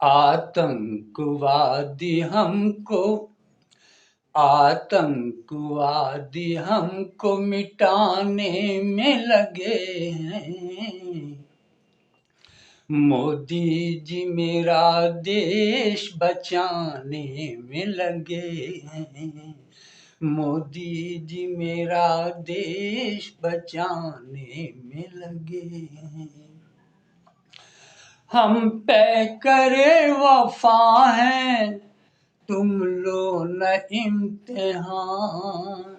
आतंकवादी हमको मिटाने में लगे हैं। मोदी जी मेरा देश बचाने में लगे हैं। मोदी जी मेरा देश बचाने में लगे हैं। हम पे करे वफा हैं, तुम लो न इम्तिहान।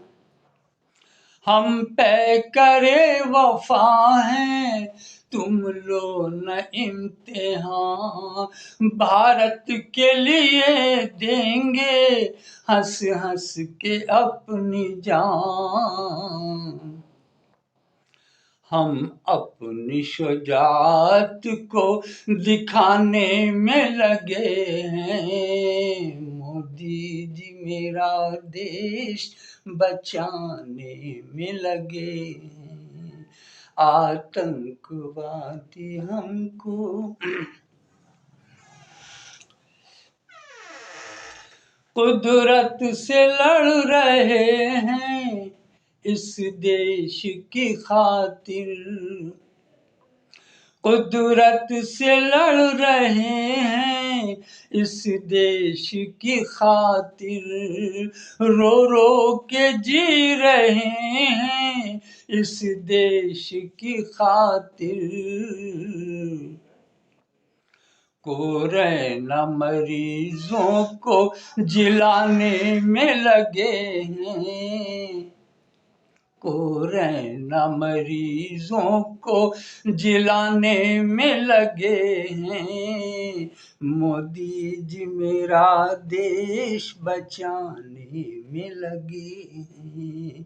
हम पे करे वफा हैं, तुम लो न इम्तिहान। भारत के लिए देंगे हंस हंस के अपनी जान। हम अपनी शुजाअत को दिखाने में लगे हैं। मोदी जी मेरा देश बचाने में लगे हैं। आतंकवादी हमको कुदरत से लड़ रहे हैं इस देश की खातिर। कुदरत से लड़ रहे हैं इस देश की खातिर। रो रो के जी रहे हैं इस देश की खातिर। कोरोना मरीजों को जिलाने में लगे हैं। कोरोना मरीजों को जिलाने में लगे हैं। मोदी जी मेरा देश बचाने में लगे हैं।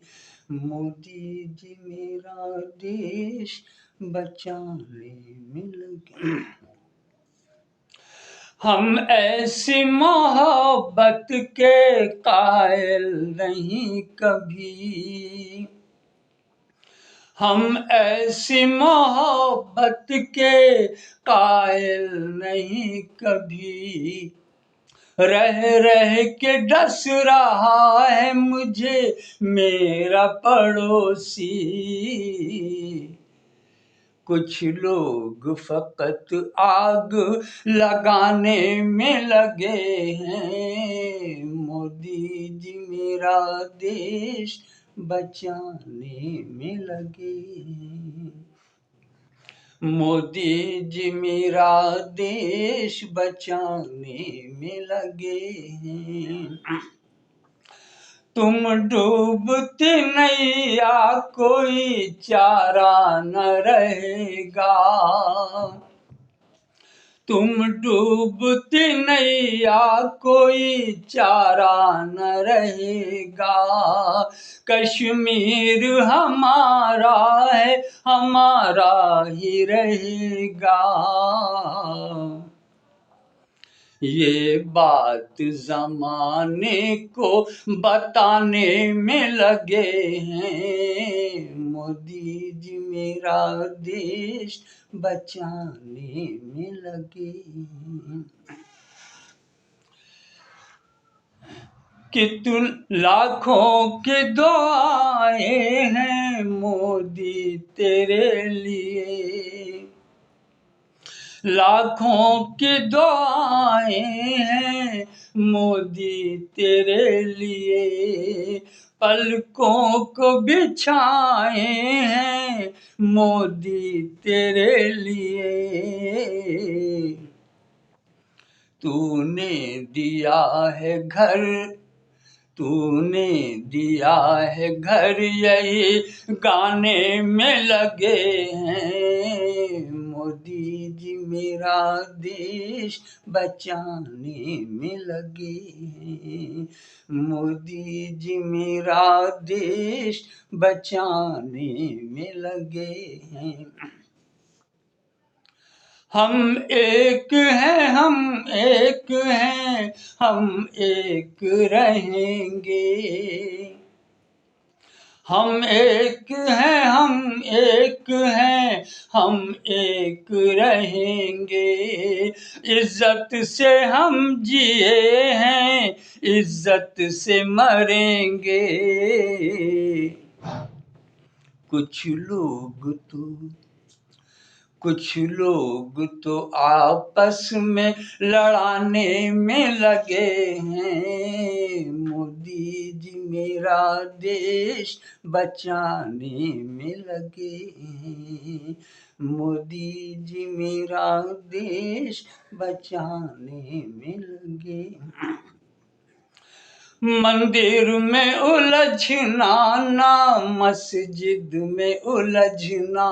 मोदी जी मेरा देश बचाने में लगे। हम ऐसी मोहब्बत के कायल नहीं कभी। हम ऐसी मोहब्बत के कायल नहीं कभी। रह रह के डस रहा है मुझे मेरा पड़ोसी। कुछ लोग फकत आग लगाने में लगे हैं। मोदी जी मेरा देश बचाने में लगे हैं। मोदी जी मेरा देश बचाने में लगे हैं। तुम डूबती नैया कोई चारा न रहेगा। तुम डूबती नैया कोई चारा न रहेगा। कश्मीर हमारा है हमारा ही रहेगा। ये बात जमाने को बताने में लगे हैं। मोदी जी मेरा देश बचाने में लगे हैं। कितने लाखों की दुआएं हैं मोदी तेरे लिए। लाखों की दुआएं हैं मोदी तेरे लिए। पलकों को बिछाए हैं मोदी तेरे लिए। तूने दिया है घर, तूने दिया है घर, यही गाने में लगे हैं। मोदी जी मेरा देश बचाने में लगे हैं। मोदी जी मेरा देश बचाने में लगे हैं। हम एक हैं, हम एक हैं, हम एक रहेंगे। हम एक हैं, हम एक हैं, हम एक रहेंगे। इज्जत से हम जिए हैं, इज्जत से मरेंगे। कुछ लोग तो आपस में लड़ाने में लगे हैं। मोदी जी मेरा देश बचाने में लगे हैं। मोदी जी मेरा देश बचाने में लगे। मंदिर में उलझना ना मस्जिद में उलझना।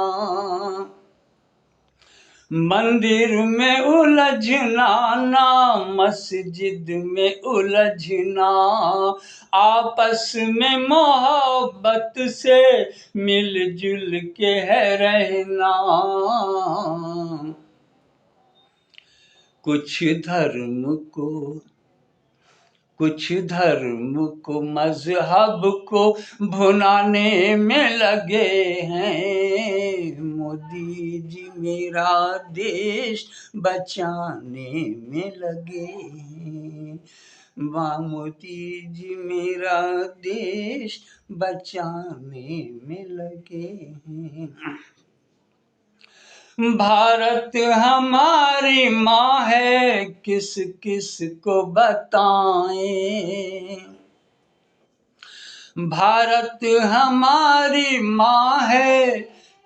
मंदिर में उलझना ना मस्जिद में उलझना। आपस में मोहब्बत से मिलजुल के है रहना। कुछ धर्म को मजहब को भुनाने में लगे हैं। मोदी जी मेरा देश बचाने में लगे हैं। मोदी जी मेरा देश बचाने में लगे हैं। भारत हमारी माँ है, किस किस को बताएं। भारत हमारी माँ है,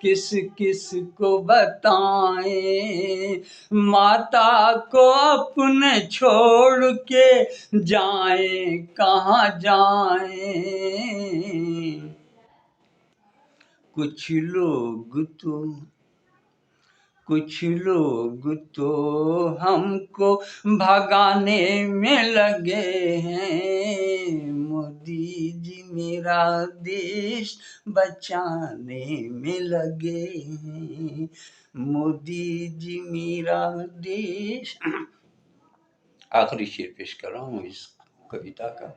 किस किस को बताएं। माता को अपने छोड़ के जाएं कहाँ जाएं। कुछ लोग तो हमको भगाने में लगे हैं। मोदी जी मेरा देश बचाने में लगे हैं। मोदी जी मेरा देश। आखिरी शेर पेश कर रहा हूँ इस कविता का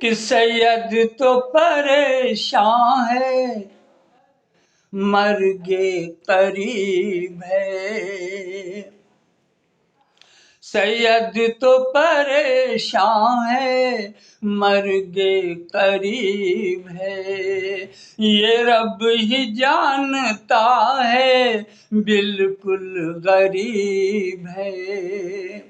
कि सैयद तो परेशान है, मर्गे करीब है। सैयद तो परेशान है, मर्गे करीब है। ये रब ही जानता है, बिल्कुल गरीब है।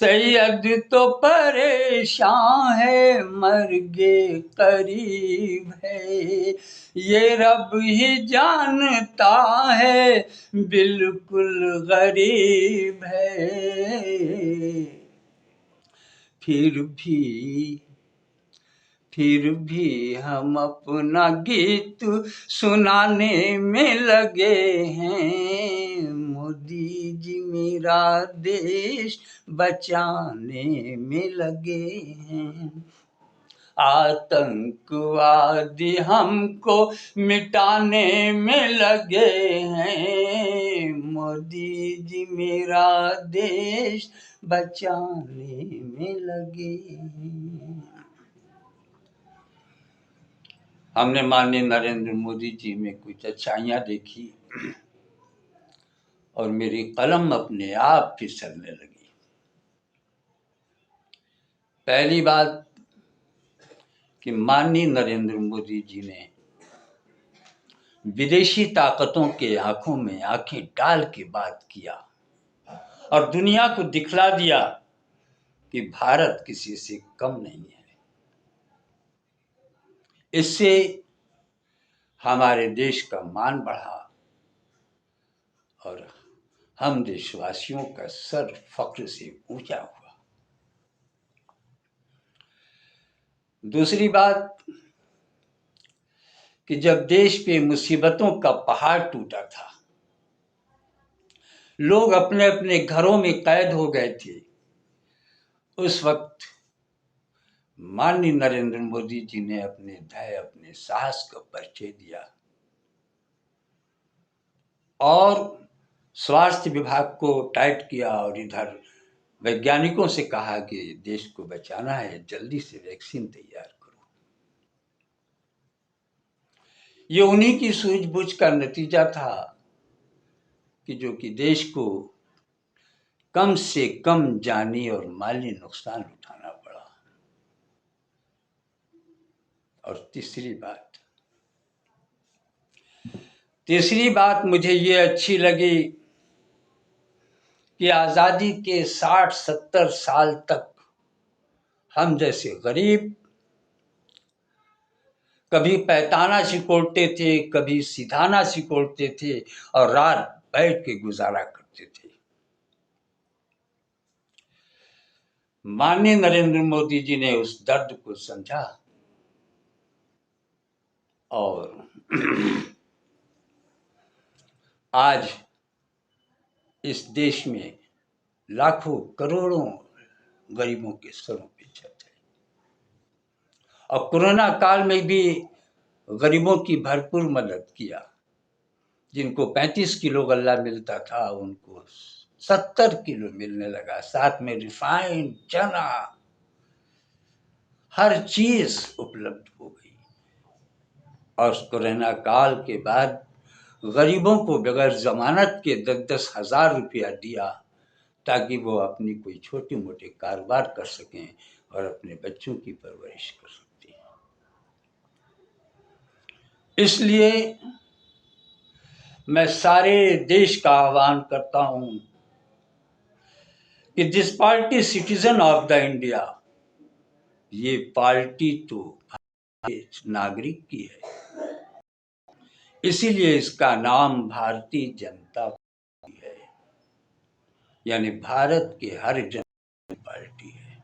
सैयद तो परेशान है, मर्गे करीब है। ये रब ही जानता है, बिल्कुल गरीब है। फिर भी हम अपना गीत सुनाने में लगे हैं। मोदी जी मेरा देश बचाने में लगे हैं। आतंकवादी हमको मिटाने में लगे हैं। मोदी जी मेरा देश बचाने में लगे हैं। हमने माननीय नरेंद्र मोदी जी में कुछ अच्छाइयाँ देखी और मेरी कलम अपने आप फिसलने लगी। पहली बात कि माननीय नरेंद्र मोदी जी ने विदेशी ताकतों के आंखों में आंखें डाल के बात किया और दुनिया को दिखला दिया कि भारत किसी से कम नहीं है। इससे हमारे देश का मान बढ़ा और हम देशवासियों का सर फख्र से ऊंचा हुआ। दूसरी बात कि जब देश पे मुसीबतों का पहाड़ टूटा था, लोग अपने अपने घरों में कैद हो गए थे, उस वक्त माननीय नरेंद्र मोदी जी ने अपने धैर्य, अपने साहस का परिचय दिया और स्वास्थ्य विभाग को टाइट किया और इधर वैज्ञानिकों से कहा कि देश को बचाना है, जल्दी से वैक्सीन तैयार करो। ये उन्हीं की सूझबूझ का नतीजा था कि जो कि देश को कम से कम जानी और माली नुकसान उठाना पड़ा। और तीसरी बात मुझे ये अच्छी लगी कि आज़ादी के 60-70 साल तक हम जैसे गरीब कभी पैताना सिकोड़ते थे, कभी सिधाना सिकोड़ते थे और रात बैठ के गुजारा करते थे। माननीय नरेंद्र मोदी जी ने उस दर्द को समझा और आज इस देश में लाखों करोड़ों गरीबों के सरों पे छत है। और कोरोना काल में भी गरीबों की भरपूर मदद किया। जिनको 35 किलो गल्ला मिलता था उनको 70 किलो मिलने लगा, साथ में रिफाइंड चना, हर चीज उपलब्ध हो गई। और कोरोना काल के बाद गरीबों को बगैर जमानत के 10-10 हजार रुपया दिया ताकि वो अपनी कोई छोटे मोटे कारोबार कर सकें और अपने बच्चों की परवरिश कर सकते हैं। इसलिए मैं सारे देश का आह्वान करता हूं कि this party citizen of the India, ये पार्टी तो नागरिक की है, इसीलिए इसका नाम भारतीय जनता पार्टी है, यानी भारत के हर जनता पार्टी है।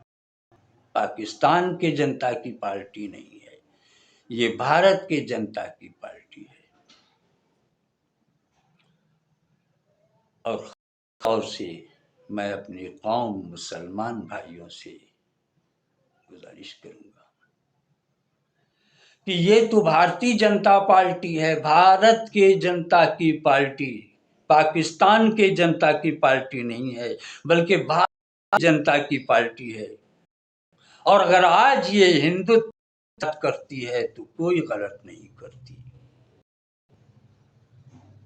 पाकिस्तान के जनता की पार्टी नहीं है, ये भारत के जनता की पार्टी है। और से मैं अपने कौम मुसलमान भाइयों से गुजारिश करूंगा कि ये तो भारतीय जनता पार्टी है, भारत के जनता की पार्टी, पाकिस्तान के जनता की पार्टी नहीं है, बल्कि भारत जनता की पार्टी है। और अगर आज ये हिंदुत्व करती है तो कोई गलत नहीं करती,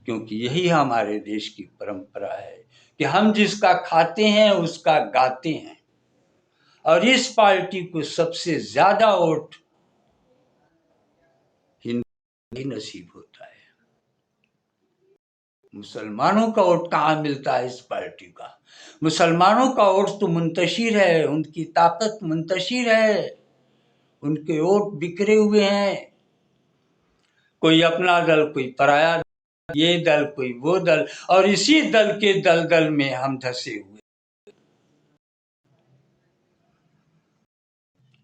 क्योंकि यही हमारे देश की परंपरा है कि हम जिसका खाते हैं उसका गाते हैं। और इस पार्टी को सबसे ज्यादा वोट हिंदू ही नसीब होता है। मुसलमानों का वोट कहाँ मिलता है इस पार्टी का? मुसलमानों का वोट तो मुंतशिर है, उनकी ताकत मुंतशिर है, उनके वोट बिखरे हुए हैं। कोई अपना दल, कोई पराया दल, ये दल, कोई वो दल, और इसी दल के दलदल में हम धंसे हुए।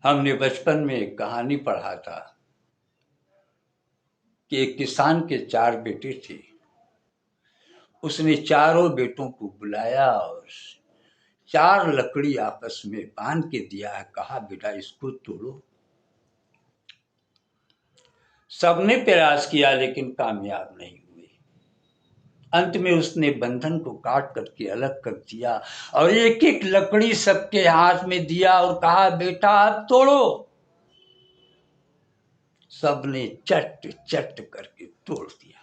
हमने बचपन में एक कहानी पढ़ा था कि एक किसान के 4 बेटे थे। उसने चारों बेटों को बुलाया और 4 लकड़ी आपस में बांध के दिया, कहा बेटा इसको तोड़ो। सबने प्रयास किया लेकिन कामयाब नहीं हुए। अंत में उसने बंधन को काट करके अलग कर दिया और एक एक लकड़ी सबके हाथ में दिया और कहा बेटा आप तोड़ो। सबने चट चट करके तोड़ दिया।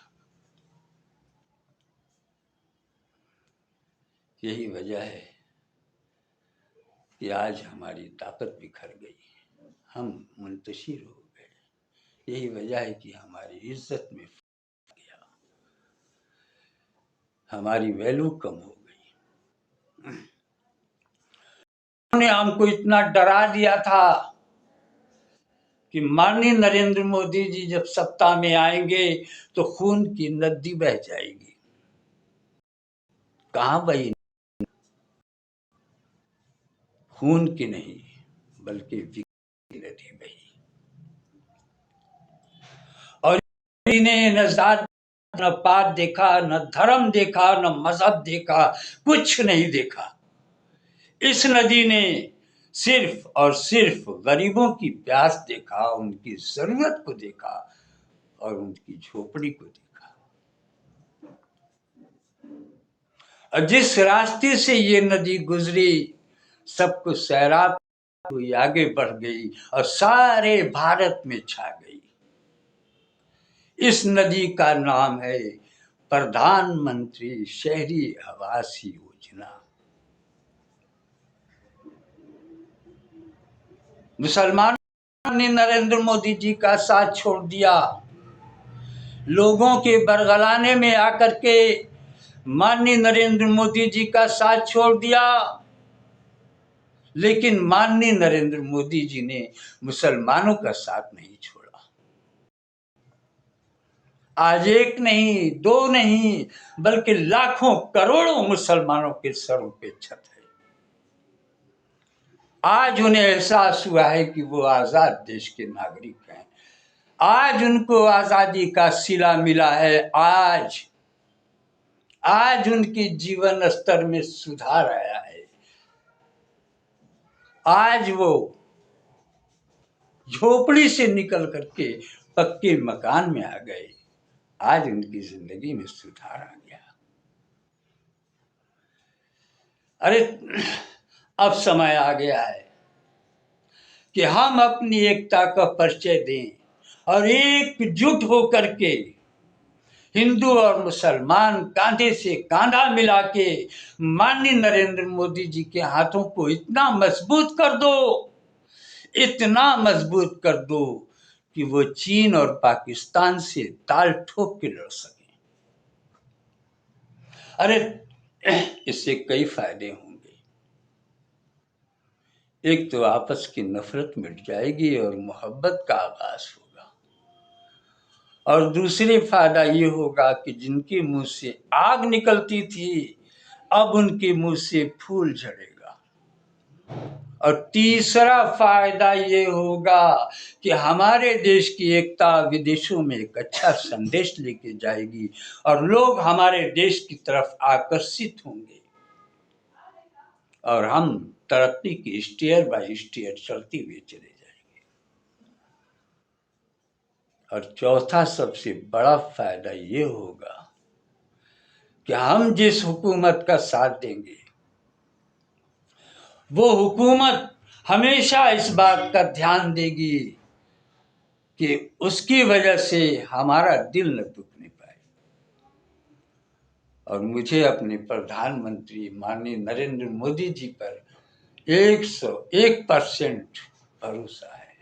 यही वजह है कि आज हमारी ताकत बिखर गई, हम मुंतशिर हो गए। यही वजह है कि हमारी इज्जत में गया, हमारी वैल्यू कम हो गई। उन्होंने हमको इतना डरा दिया था कि माननीय नरेंद्र मोदी जी जब सत्ता में आएंगे तो खून की नदी बह जाएगी। कहां बही? खून की नहीं बल्कि विकास की नदी बही। और ने न जात न पात देखा, न धर्म देखा, न मजहब देखा, कुछ नहीं देखा। इस नदी ने सिर्फ और सिर्फ गरीबों की प्यास देखा, उनकी जरूरत को देखा और उनकी झोपड़ी को देखा। और जिस रास्ते से ये नदी गुजरी सबको सैराब हुई, आगे बढ़ गई और सारे भारत में छा गई। इस नदी का नाम है प्रधानमंत्री शहरी आवास योजना। मुसलमानों ने नरेंद्र मोदी जी का साथ छोड़ दिया, लोगों के बरगलाने में आकर के माननीय नरेंद्र मोदी जी का साथ छोड़ दिया, लेकिन माननीय नरेंद्र मोदी जी ने मुसलमानों का साथ नहीं छोड़ा। आज एक नहीं, दो नहीं, बल्कि लाखों करोड़ों मुसलमानों के सरों पे छत है। आज उन्हें एहसास हुआ है कि वो आजाद देश के नागरिक हैं। आज उनको आजादी का सिला मिला है। आज उनके जीवन स्तर में सुधार आया है। आज वो झोपड़ी से निकल करके पक्के मकान में आ गए। आज उनकी जिंदगी में सुधार आ गया। अरे अब समय आ गया है कि हम अपनी एकता का परिचय दें और एकजुट होकर के हिंदू और मुसलमान कांधे से कांधा मिला के माननीय नरेंद्र मोदी जी के हाथों को इतना मजबूत कर दो, इतना मजबूत कर दो कि वो चीन और पाकिस्तान से ताल ठोक के लड़ सके। अरे इससे कई फायदे होंगे। एक तो आपस की नफरत मिट जाएगी और मोहब्बत का आगाज होगा, और दूसरे फायदा ये होगा कि जिनके मुंह से आग निकलती थी अब उनके मुंह से फूल झड़ेगा। और तीसरा फायदा ये होगा कि हमारे देश की एकता विदेशों में एक अच्छा संदेश लेके जाएगी और लोग हमारे देश की तरफ आकर्षित होंगे और हम तरक्की की स्टेयर बाय स्टेयर चलते हुए चले जाएंगे। और चौथा सबसे बड़ा फायदा ये होगा कि हम जिस हुकूमत का साथ देंगे वो हुकूमत हमेशा इस बात का ध्यान देगी कि उसकी वजह से हमारा दिल न दुखने पाए। और मुझे अपने प्रधानमंत्री माननीय नरेंद्र मोदी जी पर 101% भरोसा है।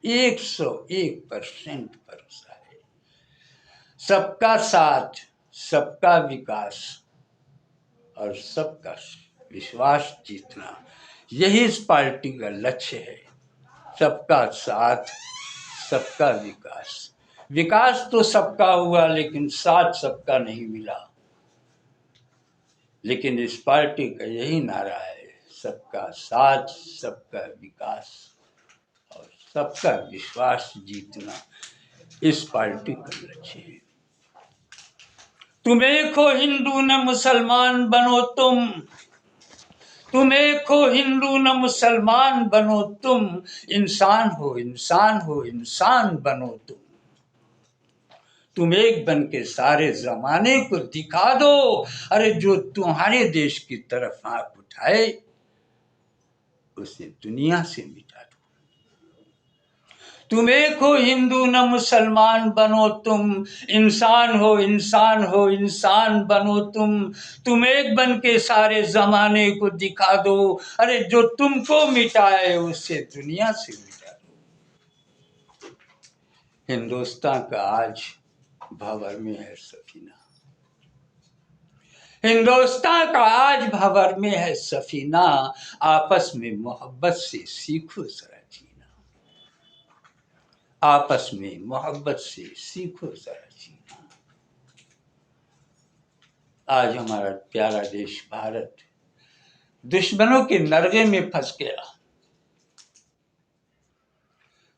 101% भरोसा है। सबका साथ, सबका विकास और सबका विश्वास जीतना, यही इस पार्टी का लक्ष्य है। सबका साथ, सबका विकास। विकास तो सबका हुआ लेकिन साथ सबका नहीं मिला। लेकिन इस पार्टी का यही नारा है, सबका साथ, सबका विकास और सबका विश्वास जीतना इस पार्टी का लक्ष्य है। तुम एक हो हिंदू न मुसलमान बनो तुम एक हो हिंदू न मुसलमान बनो तुम, इंसान हो इंसान हो इंसान बनो तुम एक बन के सारे जमाने को दिखा दो। अरे जो तुम्हारे देश की तरफ आंख उठाए उसे दुनिया से मिटा दो। तुम एक हो हिंदू न मुसलमान बनो तुम, इंसान हो इंसान हो इंसान बनो तुम एक बन के सारे जमाने को दिखा दो। अरे जो तुमको मिटाए उसे दुनिया से मिटा दो। हिंदुस्तान का आज भंवर में है सफीना। हिंदुस्तान का आज भंवर में है सफीना। आपस में मोहब्बत से सीखो जरा जीना। आपस में मोहब्बत से सीखो जरा जीना। आज हमारा प्यारा देश भारत दुश्मनों के नरगे में फंस गया।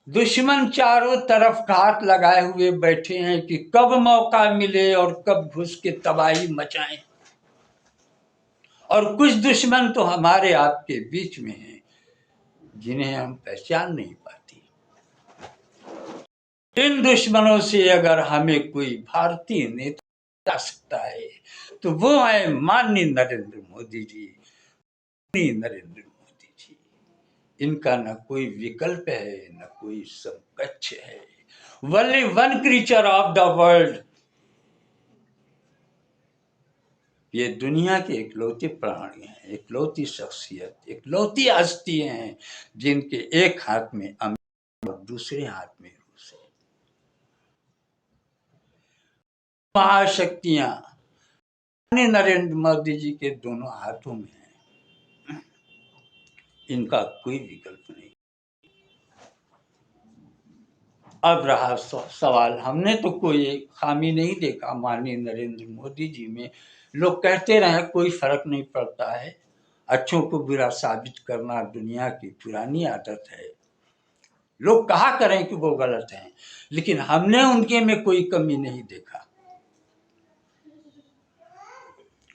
दुश्मन चारों तरफ घात लगाए हुए बैठे हैं कि कब मौका मिले और कब घुस के तबाही मचाएं। और कुछ दुश्मन तो हमारे आपके बीच में हैं जिन्हें हम पहचान नहीं पाते। इन दुश्मनों से अगर हमें कोई भारतीय नेता सकता है तो वो है माननीय नरेंद्र मोदी जी। नरेंद्र मोदी जी, इनका न कोई विकल्प है न कोई समकक्ष है। only one creature of the world. ये दुनिया के इकलौते प्राणी हैं, इकलौती शख्सियत, इकलौती हस्तियां हैं जिनके एक हाथ में अमेरिका और दूसरे हाथ में रूस है। महाशक्तियां नरेंद्र मोदी जी के दोनों हाथों में है, इनका कोई विकल्प नहीं। अब रहा सवाल, हमने तो कोई खामी नहीं देखा माननीय नरेंद्र मोदी जी में। लोग कहते रहे कोई फर्क नहीं पड़ता है, अच्छों को बुरा साबित करना दुनिया की पुरानी आदत है। लोग कहा करें कि वो गलत हैं, लेकिन हमने उनके में कोई कमी नहीं देखा।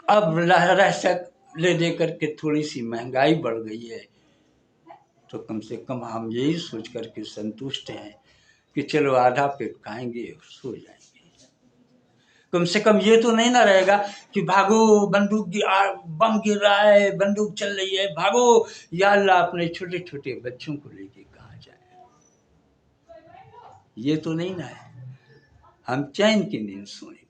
अब ले दे करके थोड़ी सी महंगाई बढ़ गई है, तो कम से कम हम यही सोच करके संतुष्ट हैं कि चलो आधा पेट खाएंगे और सो जाएंगे। कम से कम ये तो नहीं ना रहेगा कि भागो बंदूक बम गिर रहा है, बंदूक चल रही है, भागो या अल्लाह अपने छोटे छोटे बच्चों को लेके कहाँ जाए। ये तो नहीं ना है, हम चैन की नींद सोएंगे।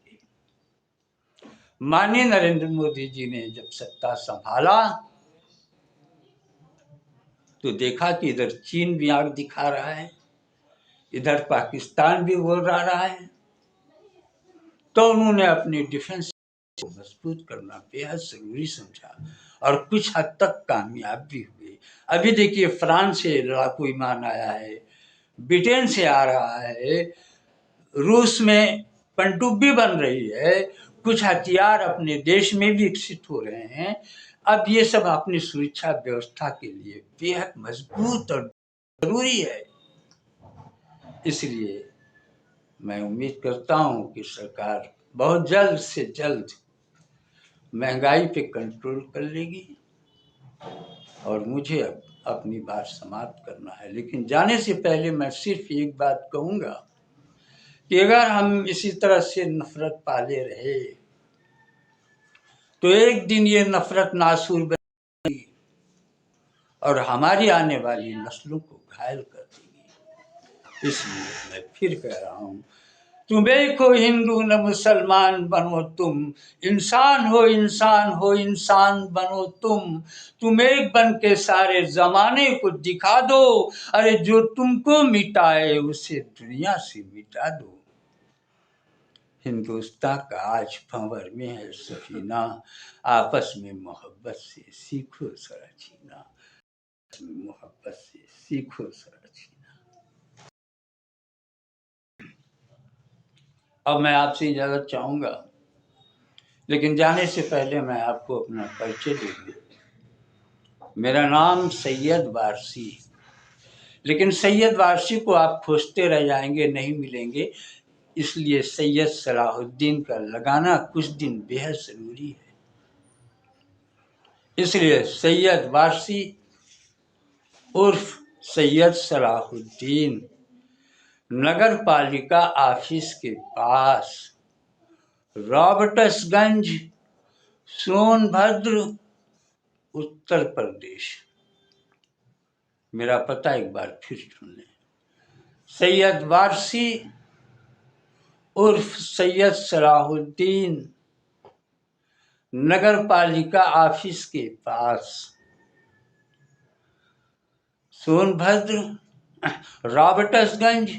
माननीय नरेंद्र मोदी जी ने जब सत्ता संभाला तो देखा कि इधर चीन भी आग दिखा रहा है, इधर पाकिस्तान भी बोल रहा है, तो उन्होंने अपनी डिफेंस को मजबूत करना बेहद जरूरी समझा और कुछ हद तक कामयाब भी हुए। अभी देखिए फ्रांस से लड़ाकू विमान आया है, ब्रिटेन से आ रहा है, रूस में पनडुब्बी बन रही है, कुछ हथियार अपने देश में विकसित हो रहे हैं। अब ये सब अपनी सुरक्षा व्यवस्था के लिए बेहद मजबूत और जरूरी है। इसलिए मैं उम्मीद करता हूं कि सरकार बहुत जल्द से जल्द महंगाई पे कंट्रोल कर लेगी और मुझे अब अपनी बात समाप्त करना है। लेकिन जाने से पहले मैं सिर्फ एक बात कहूंगा कि अगर हम इसी तरह से नफरत पाले रहे तो एक दिन ये नफरत नासूर बनेगी और हमारी आने वाली नस्लों को घायल कर देगी। इसलिए मैं फिर कह रहा हूं, तुम एक हो हिंदू न मुसलमान बनो तुम, इंसान हो इंसान हो इंसान बनो तुम एक बन के सारे जमाने को दिखा दो, अरे जो तुमको मिटाए उसे दुनिया से मिटा दो। हिंदुस्तान का आज भंवर में है सफीना, आपस में मोहब्बत से सीखो सरा जीना, मोहब्बत से सीखो सरा जीना। अब मैं आपसे इजाजत चाहूंगा, लेकिन जाने से पहले मैं आपको अपना परिचय दे दूं। मेरा नाम सैयद वारसी, लेकिन सैयद वारसी को आप खोजते रह जाएंगे, नहीं मिलेंगे। इसलिए सैयद सलाहुद्दीन का लगाना कुछ दिन बेहद जरूरी है। इसलिए सैयद वारसी उर्फ सैयद सलाहुद्दीन, नगर पालिका ऑफिस के पास, रॉबर्ट्सगंज, सोनभद्र, उत्तर प्रदेश। मेरा पता एक बार फिर सुन लें, सैयद वारसी उर्फ सैयद सलाहुद्दीन, नगर पालिका ऑफिस के पास, सोनभद्र, रॉबर्ट्सगंज,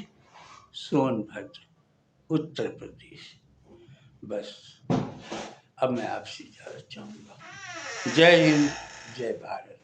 सोनभद्र, उत्तर प्रदेश। बस अब मैं आपसे इजाजत चाहूंगा। जय हिंद, जय भारत।